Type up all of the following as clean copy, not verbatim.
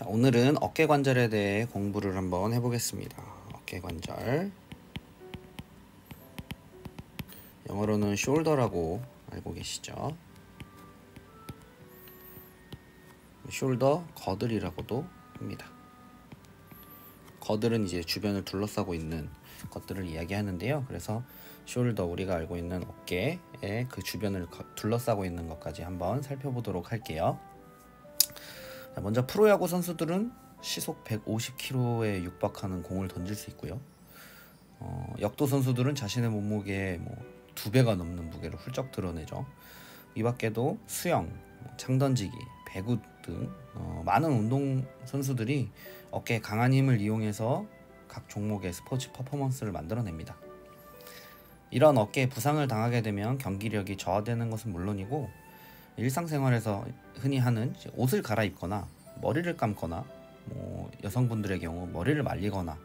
자, 오늘은 어깨 관절에 대해 공부를 한번 해보겠습니다. 어깨 관절, 영어로는 숄더라고 알고 계시죠? 숄더 거들이라고도 합니다. 거들은 이제 주변을 둘러싸고 있는 것들을 이야기하는데요. 그래서 숄더, 우리가 알고 있는 어깨의 그 주변을 둘러싸고 있는 것까지 한번 살펴보도록 할게요. 자, 먼저 프로야구 선수들은 시속 150km에 육박하는 공을 던질 수 있고요. 역도 선수들은 자신의 몸무게의 2배가 넘는 무게를 훌쩍 드러내죠. 이 밖에도 수영, 창던지기, 배구 등 많은 운동 선수들이 어깨의 강한 힘을 이용해서 각 종목의 스포츠 퍼포먼스를 만들어냅니다. 이런 어깨에 부상을 당하게 되면 경기력이 저하되는 것은 물론이고, 일상생활에서 흔히 하는 옷을 갈아입거나 머리를 감거나 여성분들의 경우 머리를 말리거나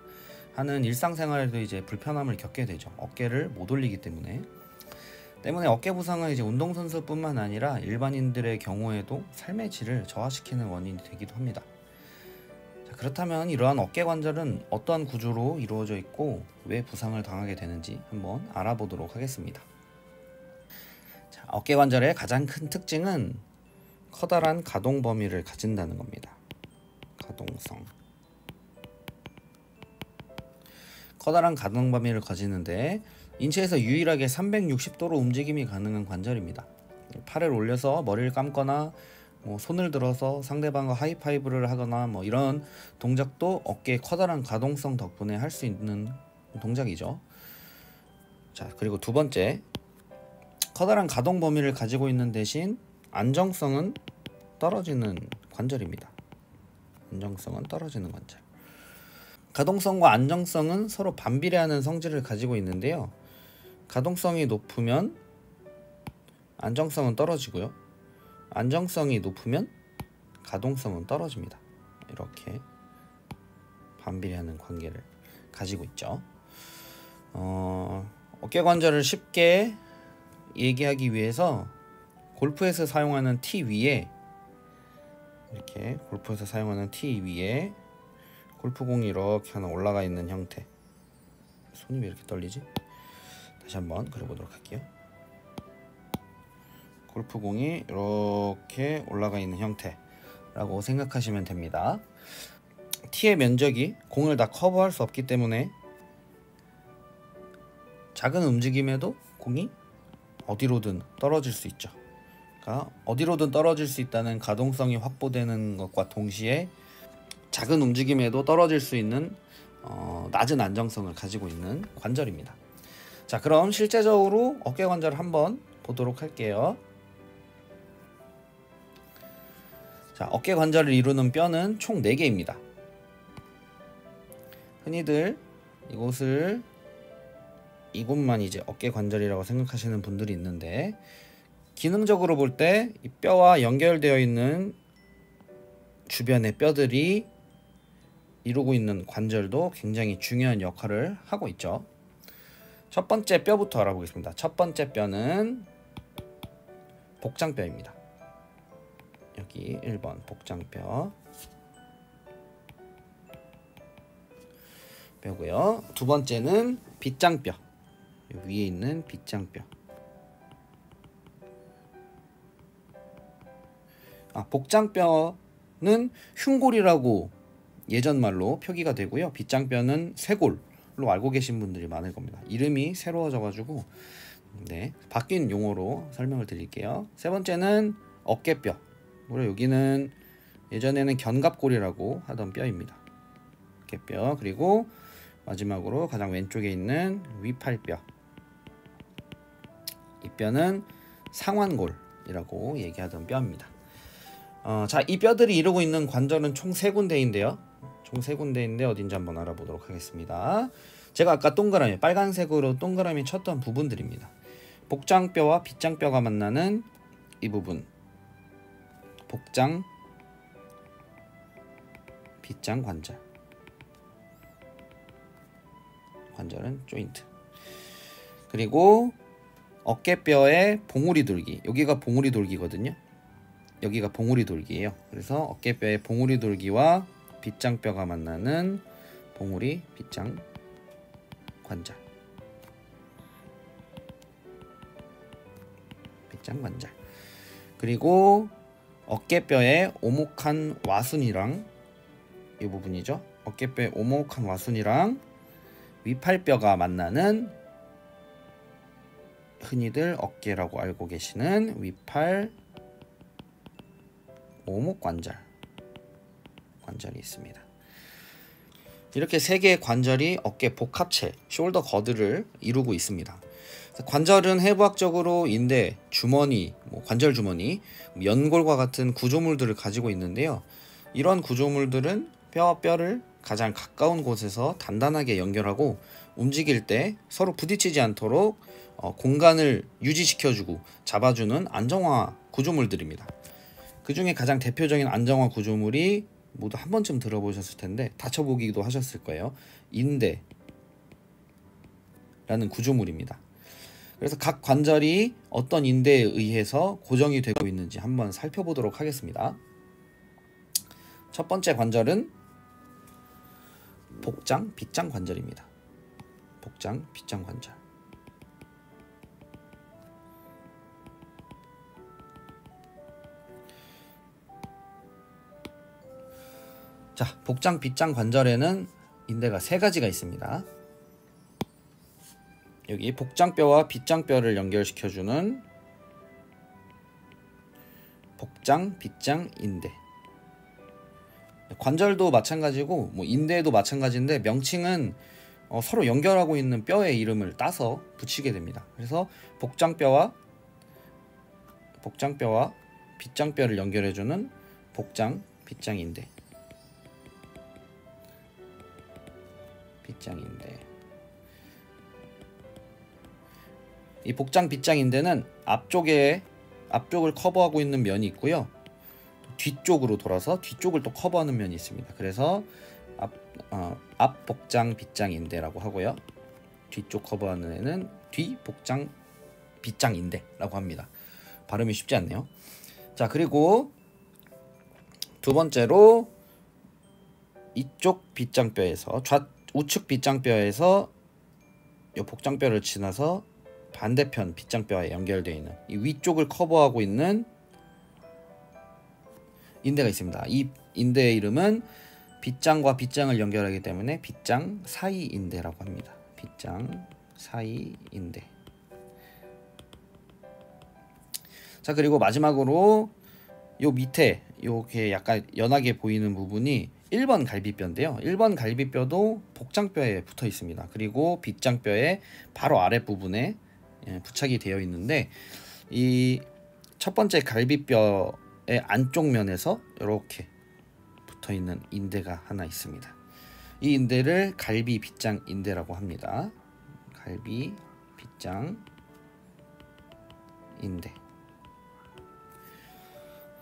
하는 일상생활에도 이제 불편함을 겪게 되죠. 어깨를 못 올리기 때문에 어깨 부상은 이제 운동선수뿐만 아니라 일반인들의 경우에도 삶의 질을 저하시키는 원인이 되기도 합니다. 자, 그렇다면 이러한 어깨 관절은 어떠한 구조로 이루어져 있고 왜 부상을 당하게 되는지 한번 알아보도록 하겠습니다. 자, 어깨 관절의 가장 큰 특징은 커다란 가동 범위를 가진다는 겁니다. 가동성. 커다란 가동 범위를 가지는데 인체에서 유일하게 360도로 움직임이 가능한 관절입니다. 팔을 올려서 머리를 감거나 손을 들어서 상대방과 하이파이브를 하거나 이런 동작도 어깨의 커다란 가동성 덕분에 할 수 있는 동작이죠. 자, 그리고 두 번째, 커다란 가동 범위를 가지고 있는 대신 안정성은 떨어지는 관절입니다. 안정성은 떨어지는 관절. 가동성과 안정성은 서로 반비례하는 성질을 가지고 있는데요. 가동성이 높으면 안정성은 떨어지고요. 안정성이 높으면 가동성은 떨어집니다. 이렇게 반비례하는 관계를 가지고 있죠. 어깨 관절을 쉽게 얘기하기 위해서 골프에서 사용하는 티 위에 골프공이 이렇게 하나 올라가 있는 형태. 손이 왜 이렇게 떨리지? 다시 한번 그려보도록 할게요. 골프공이 이렇게 올라가 있는 형태라고 생각하시면 됩니다. 티의 면적이 공을 다 커버할 수 없기 때문에 작은 움직임에도 공이 어디로든 떨어질 수 있죠. 그러니까 어디로든 떨어질 수 있다는 가동성이 확보되는 것과 동시에 작은 움직임에도 떨어질 수 있는 낮은 안정성을 가지고 있는 관절입니다. 자, 그럼 실제적으로 어깨 관절을 한번 보도록 할게요. 자, 어깨 관절을 이루는 뼈는 총 4개입니다. 흔히들 이곳만 이제 어깨 관절이라고 생각하시는 분들이 있는데, 기능적으로 볼 때 이 뼈와 연결되어 있는 주변의 뼈들이 이루고 있는 관절도 굉장히 중요한 역할을 하고 있죠. 첫 번째 뼈부터 알아보겠습니다. 첫 번째 뼈는 복장뼈입니다. 여기 1번 복장뼈 뼈고요. 두 번째는 빗장뼈, 위에 있는 빗장뼈. 복장뼈는 흉골이라고 예전 말로 표기가 되고요. 빗장뼈는 쇄골로 알고 계신 분들이 많을 겁니다. 이름이 새로워져 가지고 바뀐 용어로 설명을 드릴게요. 세 번째는 어깨뼈. 여기는 예전에는 견갑골이라고 하던 뼈입니다. 어깨뼈. 그리고 마지막으로 가장 왼쪽에 있는 위팔뼈. 이 뼈는 상완골이라고 얘기하던 뼈입니다. 자, 이 뼈들이 이루고 있는 관절은 총 3군데인데요. 어딘지 한번 알아보도록 하겠습니다. 제가 아까 빨간색으로 동그라미 쳤던 부분들입니다. 복장뼈와 빗장뼈가 만나는 이 부분, 복장, 빗장 관절은 조인트. 그리고 어깨뼈의 봉우리 돌기, 여기가 봉우리 돌기거든요. 여기가 봉우리 돌기예요. 그래서 어깨뼈의 봉우리 돌기와 빗장뼈가 만나는 봉우리 빗장 관절. 빗장 관절. 그리고 어깨뼈의 오목한 와순이랑 이 부분이죠. 어깨뼈의 오목한 와순이랑 위팔뼈가 만나는 흔히들 어깨라고 알고 계시는 위팔 오목 관절이 있습니다. 이렇게 세 개의 관절이 어깨 복합체 숄더 거드를 이루고 있습니다. 관절은 해부학적으로 인대, 주머니, 관절 주머니, 연골과 같은 구조물들을 가지고 있는데요. 이런 구조물들은 뼈와 뼈를 가장 가까운 곳에서 단단하게 연결하고 움직일 때 서로 부딪히지 않도록 공간을 유지시켜주고 잡아주는 안정화 구조물들입니다. 그 중에 가장 대표적인 안정화 구조물이 모두 한 번쯤 들어보셨을 텐데 다쳐보기도 하셨을 거예요. 인대라는 구조물입니다. 그래서 각 관절이 어떤 인대에 의해서 고정이 되고 있는지 한번 살펴보도록 하겠습니다. 첫 번째 관절은 복장, 빗장 관절입니다. 복장, 빗장 관절. 자, 복장, 빗장 관절에는 인대가 세 가지가 있습니다. 여기 복장뼈와 빗장뼈를 연결시켜주는 복장, 빗장, 인대. 관절도 마찬가지고 인대도 마찬가지인데 명칭은 서로 연결하고 있는 뼈의 이름을 따서 붙이게 됩니다. 그래서 복장뼈와 빗장뼈를 연결해주는 복장, 빗장, 인대. 빗장, 인대. 이 복장, 빗장, 인대는 앞쪽을 커버하고 있는 면이 있고요. 뒤쪽으로 돌아서 뒤쪽을 또 커버하는 면이 있습니다. 그래서 앞 복장, 빗장, 인대라고 하고요. 뒤쪽 커버하는 애는 뒤 복장, 빗장, 인대라고 합니다. 발음이 쉽지 않네요. 자, 그리고 두 번째로 이쪽 빗장뼈에서 우측 빗장뼈에서 이 복장뼈를 지나서 반대편 빗장뼈에 연결되어 있는 이 위쪽을 커버하고 있는 인대가 있습니다. 이 인대의 이름은 빗장과 빗장을 연결하기 때문에 빗장 사이 인대라고 합니다. 빗장 사이 인대. 자, 그리고 마지막으로 요 밑에 요게 약간 연하게 보이는 부분이 1번 갈비뼈인데요. 1번 갈비뼈도 복장뼈에 붙어 있습니다. 그리고 빗장뼈의 바로 아랫부분에 부착이 되어 있는데 이 첫 번째 갈비뼈의 안쪽 면에서 이렇게 붙어 있는 인대가 하나 있습니다. 이 인대를 갈비 빗장 인대라고 합니다. 갈비 빗장 인대.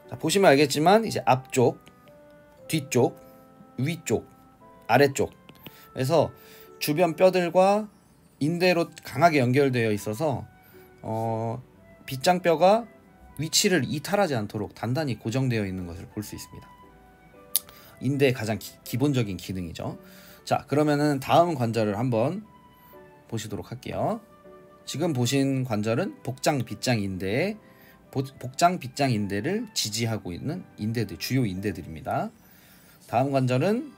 자, 보시면 알겠지만 이제 앞쪽, 뒤쪽, 위쪽, 아래쪽 그래서 주변 뼈들과 인대로 강하게 연결되어 있어서 빗장뼈가 위치를 이탈하지 않도록 단단히 고정되어 있는 것을 볼 수 있습니다. 인대의 가장 기본적인 기능이죠. 자, 그러면은 다음 관절을 한번 보시도록 할게요. 지금 보신 관절은 복장 빗장 인대의 복장 빗장 인대를 지지하고 있는 인대들, 주요 인대들입니다. 다음 관절은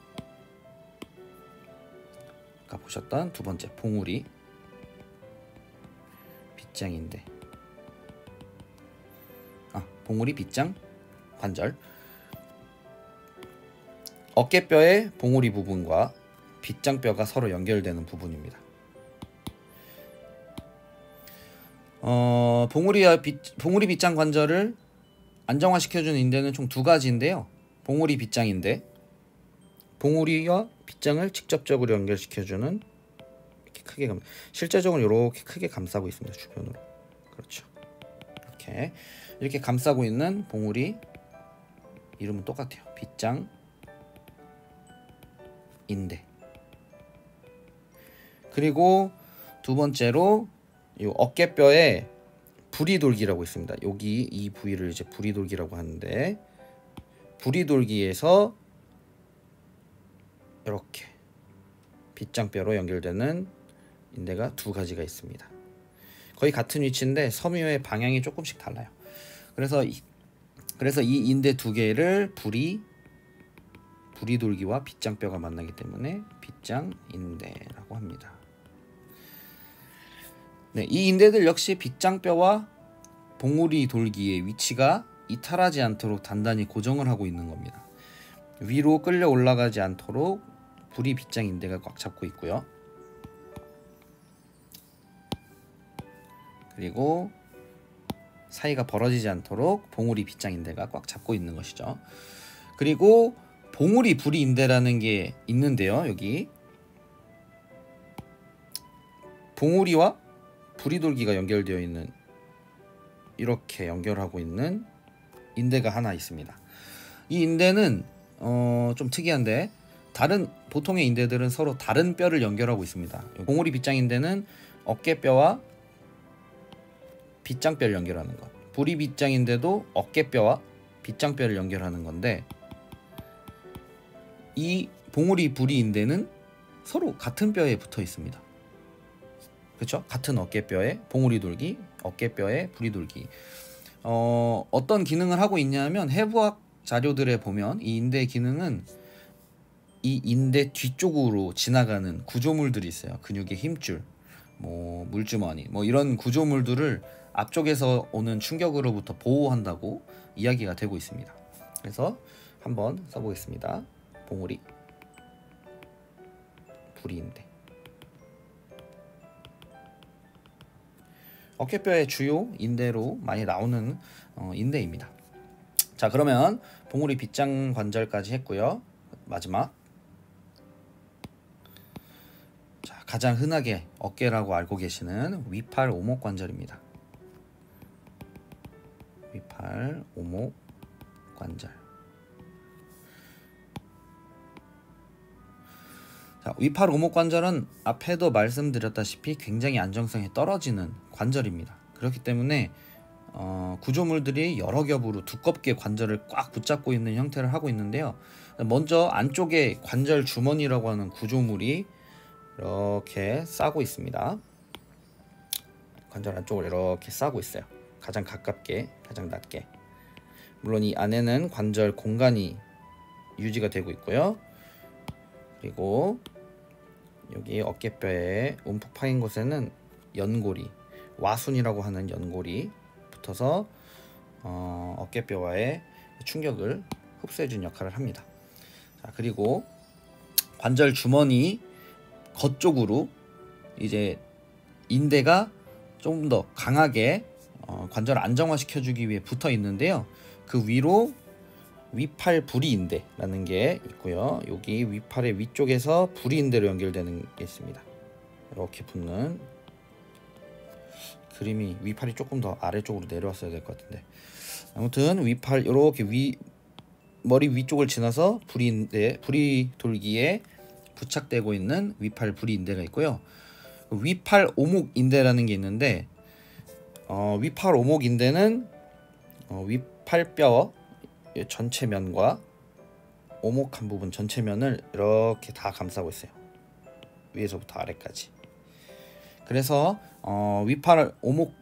아까 보셨던 두 번째 봉우리 빗장 인대. 봉우리 빗장 관절. 어깨뼈의 봉우리 부분과 빗장뼈가 서로 연결되는 부분입니다. 봉우리 빗장 관절을 안정화시켜주는 인대는 총 두 가지인데요. 봉우리 빗장 인대, 봉우리와 빗장을 직접적으로 연결시켜주는 이렇게 크게 실제적으로 이렇게 크게 감싸고 있습니다. 주변으로. 그렇죠. 이렇게 감싸고 있는 봉우리 이름은 똑같아요. 빗장 인대. 그리고 두 번째로 이 어깨뼈의 부리돌기라고 있습니다. 여기 이 부위를 이제 부리돌기라고 하는데, 부리돌기에서 이렇게 빗장뼈로 연결되는 인대가 두 가지가 있습니다. 거의 같은 위치인데 섬유의 방향이 조금씩 달라요. 그래서 이 인대 두 개를 부리돌기와 빗장뼈가 만나기 때문에 빗장인대라고 합니다. 네, 이 인대들 역시 빗장뼈와 봉우리 돌기의 위치가 이탈하지 않도록 단단히 고정을 하고 있는 겁니다. 위로 끌려 올라가지 않도록 부리 빗장인대가 꽉 잡고 있고요. 그리고 사이가 벌어지지 않도록 봉우리 빗장인대가 꽉 잡고 있는 것이죠. 그리고 봉우리 부리인대라는 게 있는데요. 여기 봉우리와 부리돌기가 연결되어 있는, 이렇게 연결하고 있는 인대가 하나 있습니다. 이 인대는 좀 특이한데, 다른 보통의 인대들은 서로 다른 뼈를 연결하고 있습니다. 봉우리 빗장인대는 어깨뼈와 빗장뼈를 연결하는 것, 부리 빗장인대도 어깨뼈와 빗장뼈를 연결하는 건데, 이 봉우리 부리인대는 서로 같은 뼈에 붙어 있습니다. 그렇죠? 같은 어깨뼈에 봉우리 돌기, 어깨뼈에 부리 돌기. 어떤 기능을 하고 있냐면, 해부학 자료들에 보면 이 인대의 기능은 이 인대 뒤쪽으로 지나가는 구조물들이 있어요. 근육의 힘줄, 뭐 물주머니, 뭐 이런 구조물들을 앞쪽에서 오는 충격으로부터 보호한다고 이야기가 되고 있습니다. 그래서 한번 써보겠습니다. 봉우리 부리인대. 어깨뼈의 주요 인대로 많이 나오는 인대입니다. 자, 그러면 봉우리 빗장 관절까지 했고요. 마지막, 자, 가장 흔하게 어깨라고 알고 계시는 위팔 오목 관절입니다. 위팔 오목 관절. 자, 위팔 오목 관절은 앞에도 말씀드렸다시피 굉장히 안정성이 떨어지는 관절입니다. 그렇기 때문에 구조물들이 여러 겹으로 두껍게 관절을 꽉 붙잡고 있는 형태를 하고 있는데요. 먼저 안쪽에 관절 주머니라고 하는 구조물이 이렇게 싸고 있습니다. 관절 안쪽을 이렇게 싸고 있어요. 가장 가깝게, 가장 낮게. 물론 이 안에는 관절 공간이 유지가 되고 있고요. 그리고 여기 어깨뼈에 움푹 파인 곳에는 연골이, 와순이라고 하는 연골이 붙어서 어깨뼈와의 충격을 흡수해준 역할을 합니다. 자, 그리고 관절 주머니 겉쪽으로 이제 인대가 좀 더 강하게 관절을 안정화시켜주기 위해 붙어 있는데요. 그 위로 위팔 부리인대라는 게 있고요. 여기 위팔의 위쪽에서 부리인대로 연결되는 게 있습니다. 이렇게 붙는, 그림이 위팔이 조금 더 아래쪽으로 내려왔어야 될 것 같은데, 아무튼 위팔 이렇게 머리 위쪽을 지나서 부리인대, 부리돌기에 부착되고 있는 위팔 부리인대가 있고요. 위팔 오목인대라는 게 있는데, 위팔 오목인대는 위팔뼈 전체 면과 오목한 부분 전체 면을 이렇게 다 감싸고 있어요. 위에서부터 아래까지. 그래서 위팔 오목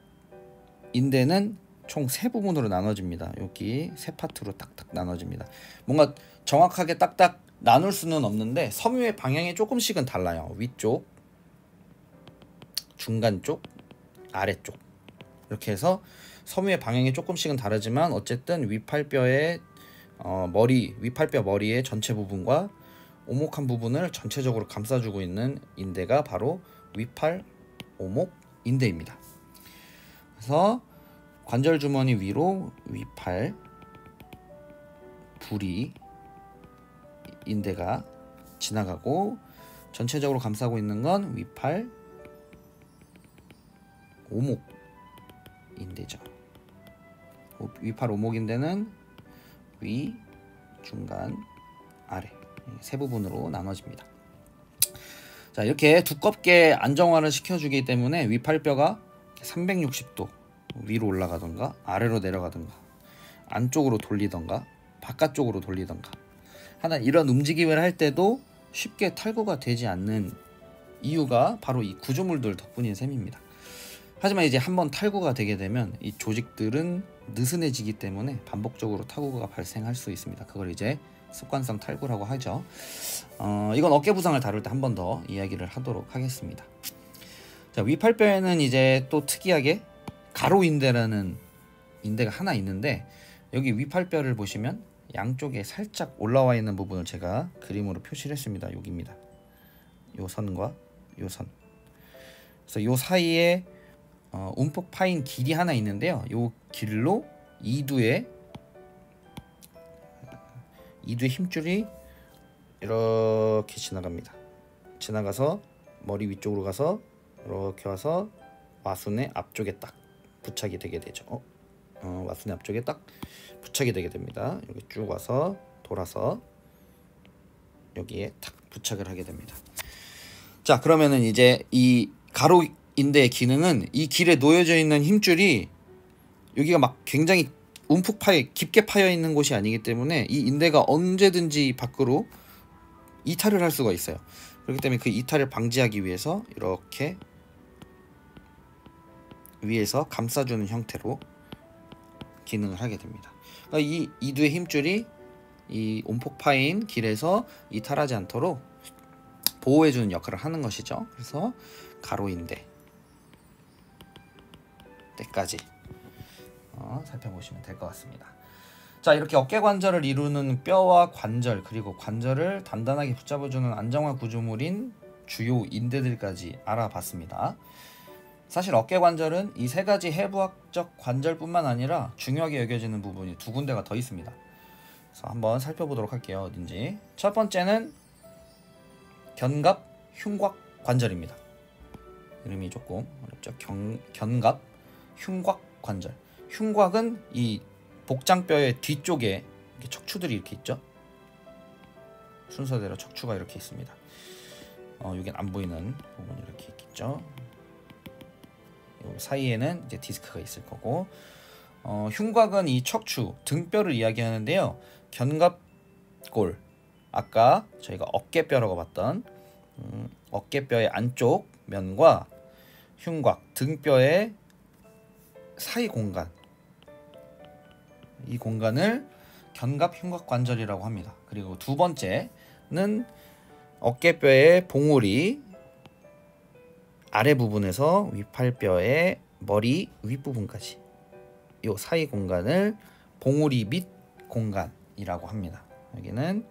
인대는 총 세 부분으로 나눠집니다. 여기 세 파트로 딱딱 나눠집니다. 뭔가 정확하게 딱딱 나눌 수는 없는데 섬유의 방향이 조금씩은 달라요. 위쪽, 중간 쪽, 아래쪽, 이렇게 해서 섬유의 방향이 조금씩은 다르지만 어쨌든 위팔뼈의 위팔뼈 머리의 전체 부분과 오목한 부분을 전체적으로 감싸주고 있는 인대가 바로 위팔 오목 인대입니다. 그래서 관절 주머니 위로 위팔 부리 인대가 지나가고 전체적으로 감싸고 있는 건 위팔 오목 인대죠. 위팔 오목인대는 위, 중간, 아래 세 부분으로 나눠집니다. 자, 이렇게 두껍게 안정화를 시켜주기 때문에 위팔뼈가 360도 위로 올라가던가 아래로 내려가던가 안쪽으로 돌리던가 바깥쪽으로 돌리던가 하는 이런 움직임을 할 때도 쉽게 탈구가 되지 않는 이유가 바로 이 구조물들 덕분인 셈입니다. 하지만 이제 한번 탈구가 되게 되면 이 조직들은 느슨해지기 때문에 반복적으로 탈구가 발생할 수 있습니다. 그걸 이제 습관성 탈구라고 하죠. 이건 어깨 부상을 다룰 때 한 번 더 이야기를 하도록 하겠습니다. 자, 위팔뼈에는 이제 또 특이하게 가로인대라는 인대가 하나 있는데, 여기 위팔뼈를 보시면 양쪽에 살짝 올라와 있는 부분을 제가 그림으로 표시를 했습니다. 여기입니다. 요 선과 요 선. 그래서 요 사이에 움푹 파인 길이 하나 있는데요. 요 길로 이두의 힘줄이 이렇게 지나갑니다. 지나가서 머리 위쪽으로 가서 이렇게 와서 와순의 앞쪽에 딱 부착이 되게 되죠. 와순의 앞쪽에 딱 부착이 되게 됩니다. 여기 쭉 와서 돌아서 여기에 탁 부착을 하게 됩니다. 자, 그러면은 이제 이 가로 인대의 기능은 이 길에 놓여져 있는 힘줄이 여기가 막 굉장히 움푹 깊게 파여 있는 곳이 아니기 때문에 이 인대가 언제든지 밖으로 이탈을 할 수가 있어요. 그렇기 때문에 그 이탈을 방지하기 위해서 이렇게 위에서 감싸주는 형태로 기능을 하게 됩니다. 그러니까 이 이두의 힘줄이 이 움푹 파인 길에서 이탈하지 않도록 보호해주는 역할을 하는 것이죠. 그래서 가로인대 때까지 살펴보시면 될 것 같습니다. 자, 이렇게 어깨 관절을 이루는 뼈와 관절, 그리고 관절을 단단하게 붙잡아주는 안정화 구조물인 주요 인대들까지 알아봤습니다. 사실 어깨 관절은 이 세 가지 해부학적 관절뿐만 아니라 중요하게 여겨지는 부분이 두 군데가 더 있습니다. 그래서 한번 살펴보도록 할게요. 어딘지. 첫 번째는 견갑 흉곽 관절입니다. 이름이 조금 어렵죠. 견갑 흉곽 관절. 흉곽은 이 복장뼈의 뒤쪽에 이렇게 척추들이 이렇게 있죠. 순서대로 척추가 이렇게 있습니다. 여긴 안 보이는 부분이 이렇게 있겠죠. 요 사이에는 이제 디스크가 있을 거고, 흉곽은 이 척추 등뼈를 이야기하는데요. 견갑골, 아까 저희가 어깨뼈라고 봤던 어깨뼈의 안쪽 면과 흉곽 등뼈의 사이 공간, 이 공간을 견갑 흉곽 관절이라고 합니다. 그리고 두 번째는 어깨뼈의 봉우리 아래 부분에서 위팔뼈의 머리 윗부분까지 이 사이 공간을 봉우리 밑 공간이라고 합니다. 여기는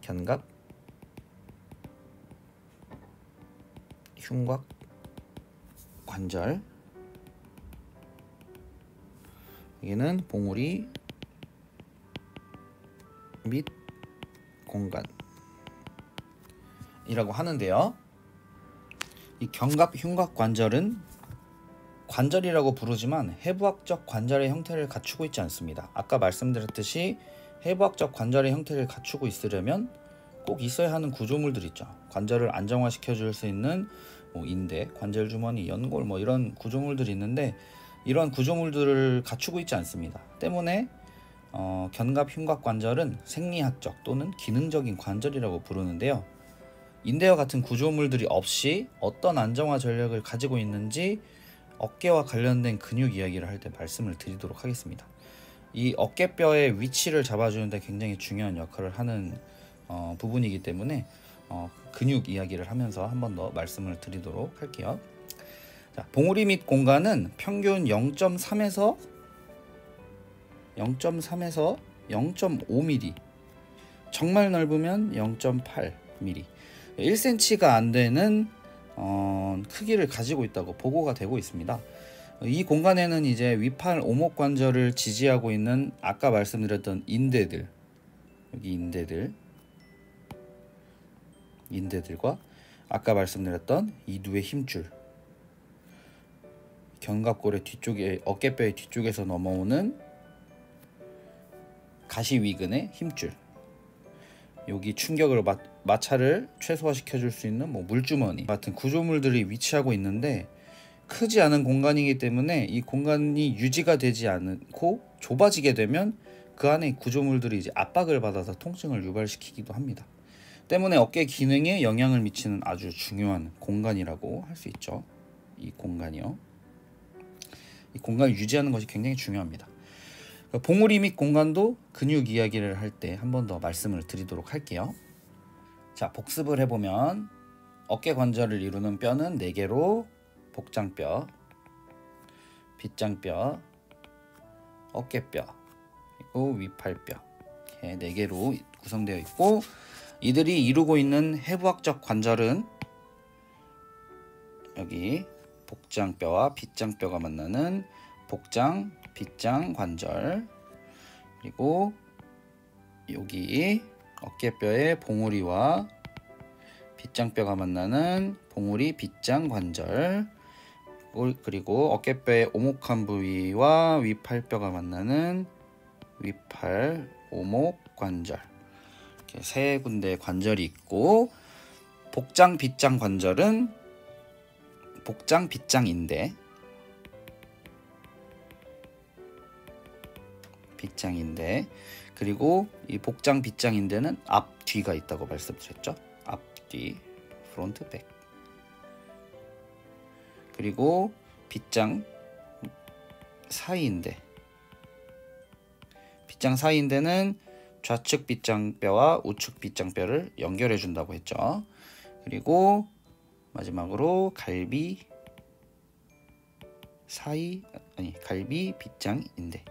견갑 흉곽 관절, 여기는 봉우리 밑 공간이라고 하는데요. 이 견갑 흉곽 관절은 관절이라고 부르지만 해부학적 관절의 형태를 갖추고 있지 않습니다. 아까 말씀드렸듯이 해부학적 관절의 형태를 갖추고 있으려면 꼭 있어야 하는 구조물들 있죠. 관절을 안정화시켜 줄 수 있는 인대, 관절 주머니, 연골 이런 구조물들이 있는데 이런 구조물들을 갖추고 있지 않습니다. 때문에 견갑 흉곽 관절은 생리학적 또는 기능적인 관절이라고 부르는데요. 인대와 같은 구조물들이 없이 어떤 안정화 전력을 가지고 있는지 어깨와 관련된 근육 이야기를 할 때 말씀을 드리도록 하겠습니다. 이 어깨뼈의 위치를 잡아주는데 굉장히 중요한 역할을 하는 부분이기 때문에 근육 이야기를 하면서 한 번 더 말씀을 드리도록 할게요. 자, 봉우리 밑 공간은 평균 0.3에서 0.5mm, 정말 넓으면 0.8mm, 1cm가 안 되는 크기를 가지고 있다고 보고가 되고 있습니다. 이 공간에는 이제 위팔 오목 관절을 지지하고 있는 아까 말씀드렸던 인대들, 여기 인대들과 아까 말씀드렸던 이두의 힘줄, 견갑골의 뒤쪽에 어깨뼈의 뒤쪽에서 넘어오는 가시위근의 힘줄, 여기 충격을 마찰을 최소화시켜 줄 수 있는 물주머니 같은 구조물들이 위치하고 있는데, 크지 않은 공간이기 때문에 이 공간이 유지가 되지 않고 좁아지게 되면 그 안에 구조물들이 이제 압박을 받아서 통증을 유발시키기도 합니다. 때문에 어깨 기능에 영향을 미치는 아주 중요한 공간이라고 할 수 있죠. 이 공간이요. 이 공간을 유지하는 것이 굉장히 중요합니다. 봉우리 및 공간도 근육 이야기를 할 때 한 번 더 말씀을 드리도록 할게요. 자, 복습을 해보면 어깨 관절을 이루는 뼈는 4개로 복장뼈, 빗장뼈, 어깨뼈, 그리고 위팔뼈 이렇게 4개로 구성되어 있고, 이들이 이루고 있는 해부학적 관절은 여기 복장뼈와 빗장뼈가 만나는 복장, 빗장 관절, 그리고 여기 어깨뼈의 봉우리와 빗장뼈가 만나는 봉우리 빗장 관절, 그리고 어깨뼈의 오목한 부위와 위팔뼈가 만나는 위팔 오목 관절, 이렇게 3군데 관절이 있고, 복장 빗장 관절은 복장 빗장 인대, 빗장 인대, 그리고 이 복장 빗장 인대는 앞 뒤가 있다고 말씀드렸죠. 앞뒤, 프론트 백. 그리고 빗장 사이 인대, 빗장 사이 인대는 좌측 빗장뼈와 우측 빗장뼈를 연결해 준다고 했죠. 그리고 마지막으로 갈비 빗장 인대.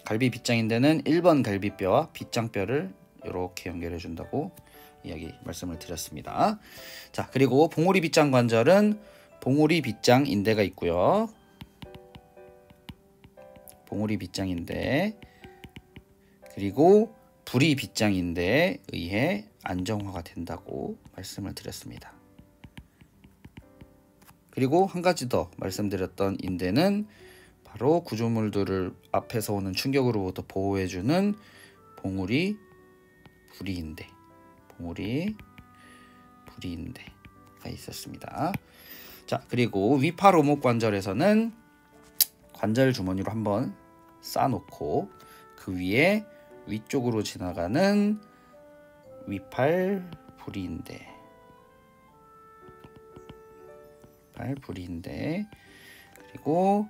갈비 빗장 인대는 1번 갈비뼈와 빗장뼈를 이렇게 연결해 준다고 말씀을 드렸습니다. 자, 그리고 봉우리 빗장 관절은 봉우리 빗장 인대가 있고요. 봉우리 빗장 인대, 그리고 부리 빗장 인대에 의해 안정화가 된다고 말씀을 드렸습니다. 그리고 한 가지 더 말씀드렸던 인대는 바로 구조물들을 앞에서 오는 충격으로부터 보호해주는 봉우리 부리인대, 봉우리 부리인대가 있었습니다. 자, 그리고 위팔 오목 관절에서는 관절 주머니로 한번 쌓아놓고 그 위에 위쪽으로 지나가는 위팔 부리인대, 그리고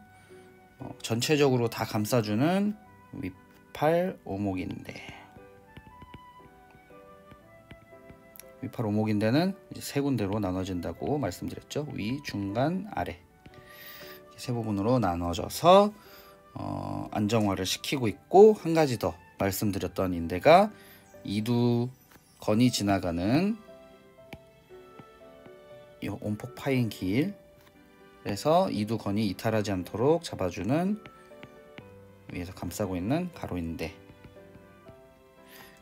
전체적으로 다 감싸주는 위팔 오목인대. 위팔 오목인대는 이제 3군데로 나눠진다고 말씀드렸죠. 위, 중간, 아래, 3부분으로 나눠져서 안정화를 시키고 있고, 한 가지 더 말씀드렸던 인대가 이두건이 지나가는 이 온폭 파인 길에서 이두건이 이탈하지 않도록 잡아주는 위에서 감싸고 있는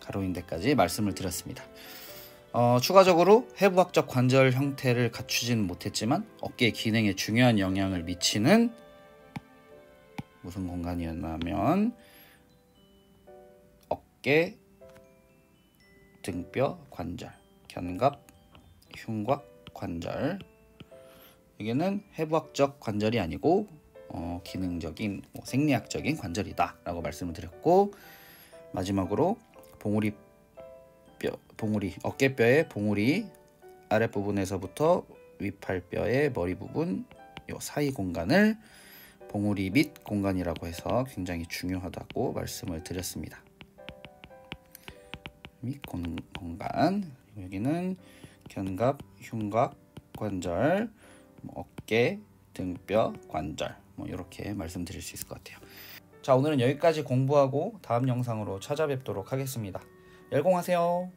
가로인대까지 말씀을 드렸습니다. 추가적으로 해부학적 관절 형태를 갖추진 못했지만 어깨 기능에 중요한 영향을 미치는 무슨 공간이었냐면 어깨 등뼈 관절, 견갑, 흉곽 관절. 이게는 해부학적 관절이 아니고 기능적인 생리학적인 관절이다 라고 말씀을 드렸고, 마지막으로 어깨뼈의 봉우리 아랫부분에서부터 위팔뼈의 머리 부분 요 사이 공간을 봉우리 밑 공간이라고 해서 굉장히 중요하다고 말씀을 드렸습니다. 밑 공간, 여기는 견갑, 흉곽 관절, 어깨, 등뼈 관절, 이렇게 말씀드릴 수 있을 것 같아요. 자, 오늘은 여기까지 공부하고 다음 영상으로 찾아뵙도록 하겠습니다. 열공하세요.